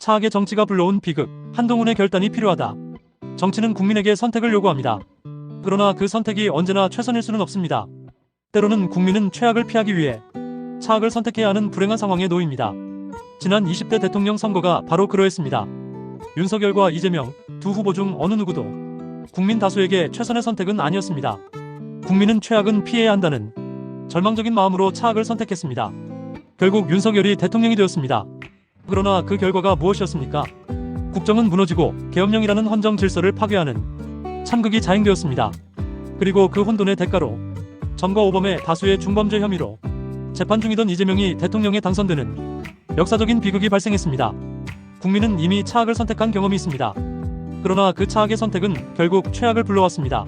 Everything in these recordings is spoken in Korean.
차악의 정치가 불러온 비극, 한동훈의 결단이 필요하다. 정치는 국민에게 선택을 요구합니다. 그러나 그 선택이 언제나 최선일 수는 없습니다. 때로는 국민은 최악을 피하기 위해 차악을 선택해야 하는 불행한 상황에 놓입니다. 지난 20대 대통령 선거가 바로 그러했습니다. 윤석열과 이재명 두 후보 중 어느 누구도 국민 다수에게 최선의 선택은 아니었습니다. 국민은 최악은 피해야 한다는 절망적인 마음으로 차악을 선택했습니다. 결국 윤석열이 대통령이 되었습니다. 그러나 그 결과가 무엇이었습니까? 국정은 무너지고 계엄령이라는 헌정 질서를 파괴하는 참극이 자행되었습니다. 그리고 그 혼돈의 대가로 점과 오범의 다수의 중범죄 혐의로 재판 중이던 이재명이 대통령에 당선되는 역사적인 비극이 발생했습니다. 국민은 이미 차악을 선택한 경험이 있습니다. 그러나 그 차악의 선택은 결국 최악을 불러왔습니다.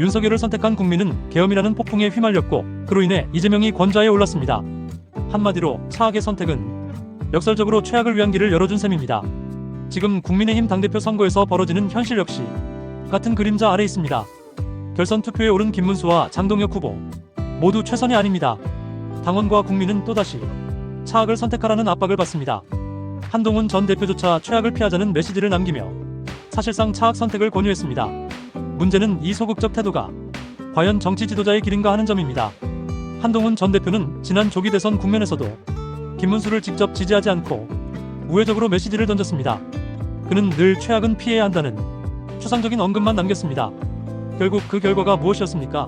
윤석열을 선택한 국민은 계엄이라는 폭풍에 휘말렸고 그로 인해 이재명이 권좌에 올랐습니다. 한마디로 차악의 선택은 역설적으로 최악을 위한 길을 열어준 셈입니다. 지금 국민의힘 당대표 선거에서 벌어지는 현실 역시 같은 그림자 아래 있습니다. 결선 투표에 오른 김문수와 장동혁 후보 모두 최선이 아닙니다. 당원과 국민은 또다시 차악을 선택하라는 압박을 받습니다. 한동훈 전 대표조차 최악을 피하자는 메시지를 남기며 사실상 차악 선택을 권유했습니다. 문제는 이 소극적 태도가 과연 정치 지도자의 길인가 하는 점입니다. 한동훈 전 대표는 지난 조기 대선 국면에서도 김문수를 직접 지지하지 않고 우회적으로 메시지를 던졌습니다. 그는 늘 최악은 피해야 한다는 추상적인 언급만 남겼습니다. 결국 그 결과가 무엇이었습니까?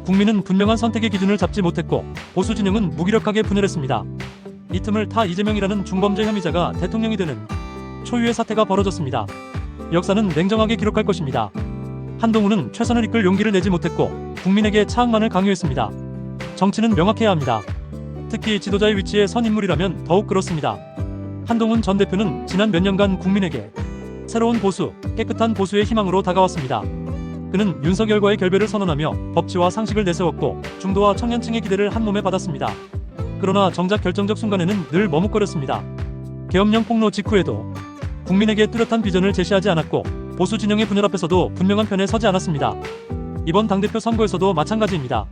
국민은 분명한 선택의 기준을 잡지 못했고 보수 진영은 무기력하게 분열했습니다. 이 틈을 타 이재명이라는 중범죄 혐의자가 대통령이 되는 초유의 사태가 벌어졌습니다. 역사는 냉정하게 기록할 것입니다. 한동훈은 최선을 이끌 용기를 내지 못했고 국민에게 차악만을 강요했습니다. 정치는 명확해야 합니다. 특히 지도자의 위치에 선 인물이라면 더욱 그렇습니다. 한동훈 전 대표는 지난 몇 년간 국민에게 새로운 보수, 깨끗한 보수의 희망으로 다가왔습니다. 그는 윤석열과의 결별을 선언하며 법치와 상식을 내세웠고 중도와 청년층의 기대를 한몸에 받았습니다. 그러나 정작 결정적 순간에는 늘 머뭇거렸습니다. 계엄령 폭로 직후에도 국민에게 뚜렷한 비전을 제시하지 않았고 보수 진영의 분열 앞에서도 분명한 편에 서지 않았습니다. 이번 당대표 선거에서도 마찬가지입니다.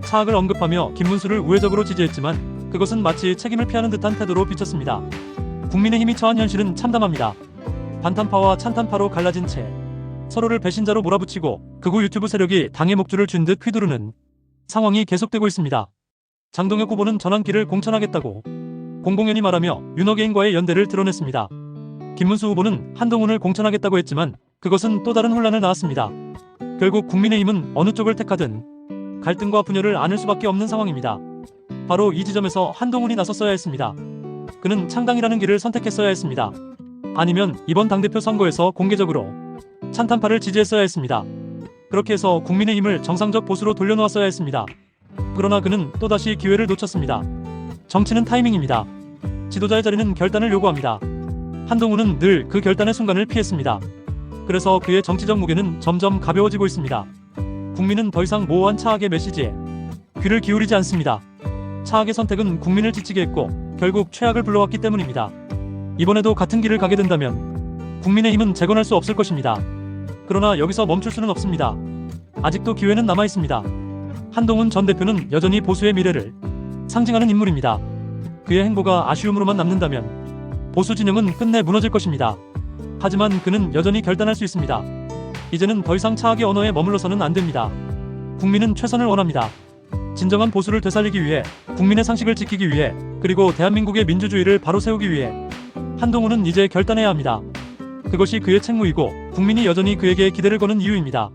차악을 언급하며 김문수를 우회적으로 지지했지만 그것은 마치 책임을 피하는 듯한 태도로 비쳤습니다. 국민의힘이 처한 현실은 참담합니다. 반탄파와 찬탄파로 갈라진 채 서로를 배신자로 몰아붙이고 극우 유튜브 세력이 당의 목줄을 쥔 듯 휘두르는 상황이 계속되고 있습니다. 장동혁 후보는 전환기를 공천하겠다고 공공연히 말하며 윤어게인과의 연대를 드러냈습니다. 김문수 후보는 한동훈을 공천하겠다고 했지만 그것은 또 다른 혼란을 낳았습니다. 결국 국민의힘은 어느 쪽을 택하든 갈등과 분열을 안을 수밖에 없는 상황입니다. 바로 이 지점에서 한동훈이 나섰어야 했습니다. 그는 창당이라는 길을 선택했어야 했습니다. 아니면 이번 당대표 선거에서 공개적으로 찬탄파를 지지했어야 했습니다. 그렇게 해서 국민의힘을 정상적 보수로 돌려놓았어야 했습니다. 그러나 그는 또다시 기회를 놓쳤습니다. 정치는 타이밍입니다. 지도자의 자리는 결단을 요구합니다. 한동훈은 늘 그 결단의 순간을 피했습니다. 그래서 그의 정치적 무게는 점점 가벼워지고 있습니다. 국민은 더 이상 모호한 차악의 메시지에 귀를 기울이지 않습니다. 차악의 선택은 국민을 지치게 했고 결국 최악을 불러왔기 때문입니다. 이번에도 같은 길을 가게 된다면 국민의힘은 재건할 수 없을 것입니다. 그러나 여기서 멈출 수는 없습니다. 아직도 기회는 남아있습니다. 한동훈 전 대표는 여전히 보수의 미래를 상징하는 인물입니다. 그의 행보가 아쉬움으로만 남는다면 보수 진영은 끝내 무너질 것입니다. 하지만 그는 여전히 결단할 수 있습니다. 이제는 더 이상 차악의 언어에 머물러서는 안 됩니다. 국민은 최선을 원합니다. 진정한 보수를 되살리기 위해, 국민의 상식을 지키기 위해, 그리고 대한민국의 민주주의를 바로 세우기 위해 한동훈은 이제 결단해야 합니다. 그것이 그의 책무이고 국민이 여전히 그에게 기대를 거는 이유입니다.